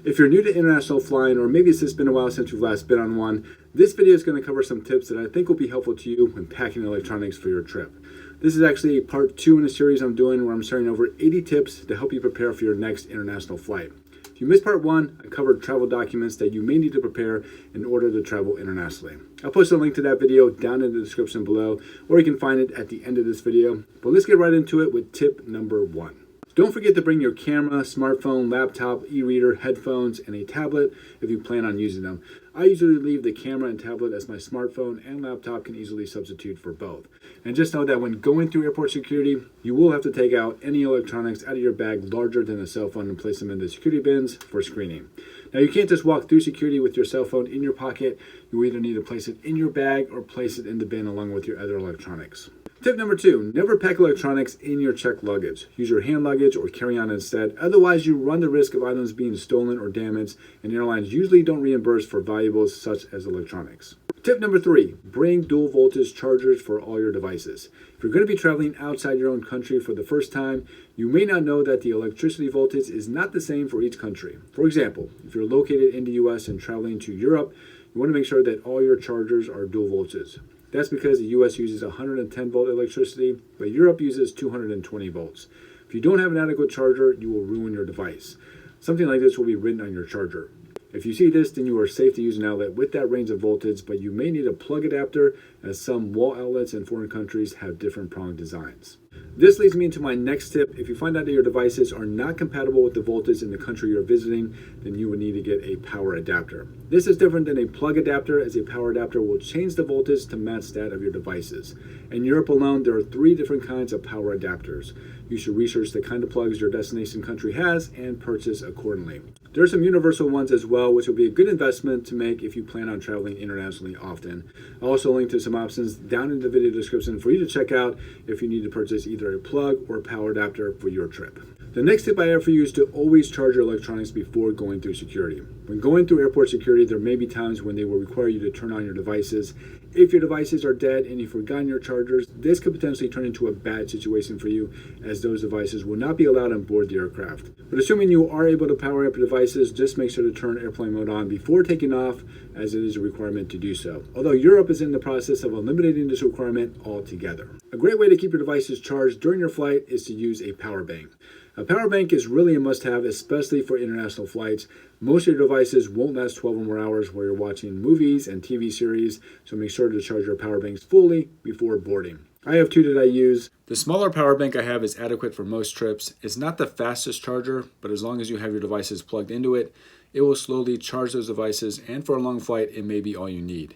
If you're new to international flying, or maybe it's just been a while since you've last been on one, this video is going to cover some tips that I think will be helpful to you when packing electronics for your trip. This is actually part 2 in a series I'm doing where I'm sharing over 80 tips to help you prepare for your next international flight. If you missed part 1, I covered travel documents that you may need to prepare in order to travel internationally. I'll post a link to that video down in the description below, or you can find it at the end of this video. But let's get right into it with tip number 1. Don't forget to bring your camera, smartphone, laptop, e-reader, headphones, and a tablet if you plan on using them. I usually leave the camera and tablet as my smartphone and laptop can easily substitute for both. And just know that when going through airport security, you will have to take out any electronics out of your bag larger than a cell phone and place them in the security bins for screening. Now you can't just walk through security with your cell phone in your pocket. You either need to place it in your bag or place it in the bin along with your other electronics. Tip number 2, never pack electronics in your checked luggage. Use your hand luggage or carry-on instead. Otherwise, you run the risk of items being stolen or damaged, and airlines usually don't reimburse for valuables such as electronics. Tip number 3, bring dual voltage chargers for all your devices. If you're going to be traveling outside your own country for the first time, you may not know that the electricity voltage is not the same for each country. For example, if you're located in the US and traveling to Europe, you want to make sure that all your chargers are dual voltage. That's because the US uses 110 volt electricity, but Europe uses 220 volts. If you don't have an adequate charger, you will ruin your device. Something like this will be written on your charger. If you see this, then you are safe to use an outlet with that range of voltage, but you may need a plug adapter as some wall outlets in foreign countries have different prong designs. This leads me into my next tip. If you find out that your devices are not compatible with the voltage in the country you're visiting, then you would need to get a power adapter. This is different than a plug adapter, as a power adapter will change the voltage to match that of your devices. In Europe alone, there are 3 different kinds of power adapters. You should research the kind of plugs your destination country has and purchase accordingly. There are some universal ones as well, which will be a good investment to make if you plan on traveling internationally often. I'll also link to some options down in the video description for you to check out if you need to purchase either a plug or a power adapter for your trip. The next tip I have for you is to always charge your electronics before going through security. When going through airport security, there may be times when they will require you to turn on your devices. If your devices are dead and you've forgotten your chargers, this could potentially turn into a bad situation for you, as those devices will not be allowed on board the aircraft. But assuming you are able to power up your devices, just make sure to turn airplane mode on before taking off, as it is a requirement to do so. Although Europe is in the process of eliminating this requirement altogether. A great way to keep your devices charged during your flight is to use a power bank. A power bank is really a must-have, especially for international flights. Most of your devices won't last 12 or more hours while you're watching movies and TV series, so make sure to charge your power banks fully before boarding. I have 2 that I use. The smaller power bank I have is adequate for most trips. It's not the fastest charger, but as long as you have your devices plugged into it, it will slowly charge those devices, and for a long flight, it may be all you need.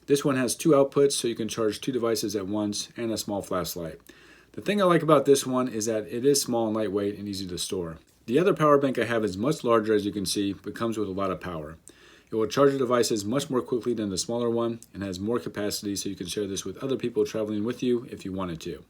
This one has 2 outputs, so you can charge 2 devices at once and a small flashlight. The thing I like about this one is that it is small and lightweight and easy to store. The other power bank I have is much larger, as you can see, but comes with a lot of power. It will charge your devices much more quickly than the smaller one and has more capacity, so you can share this with other people traveling with you if you wanted to.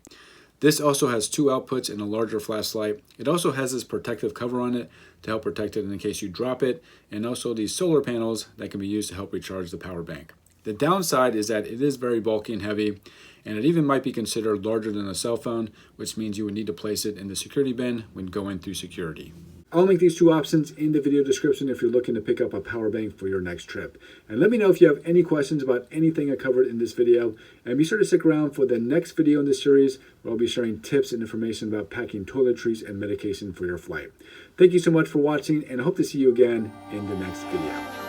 This also has 2 outputs and a larger flashlight. It also has this protective cover on it to help protect it in case you drop it, and also these solar panels that can be used to help recharge the power bank. The downside is that it is very bulky and heavy, and it even might be considered larger than a cell phone, which means you would need to place it in the security bin when going through security. I'll link these 2 options in the video description if you're looking to pick up a power bank for your next trip. And let me know if you have any questions about anything I covered in this video. And be sure to stick around for the next video in this series, where I'll be sharing tips and information about packing toiletries and medication for your flight. Thank you so much for watching, and I hope to see you again in the next video.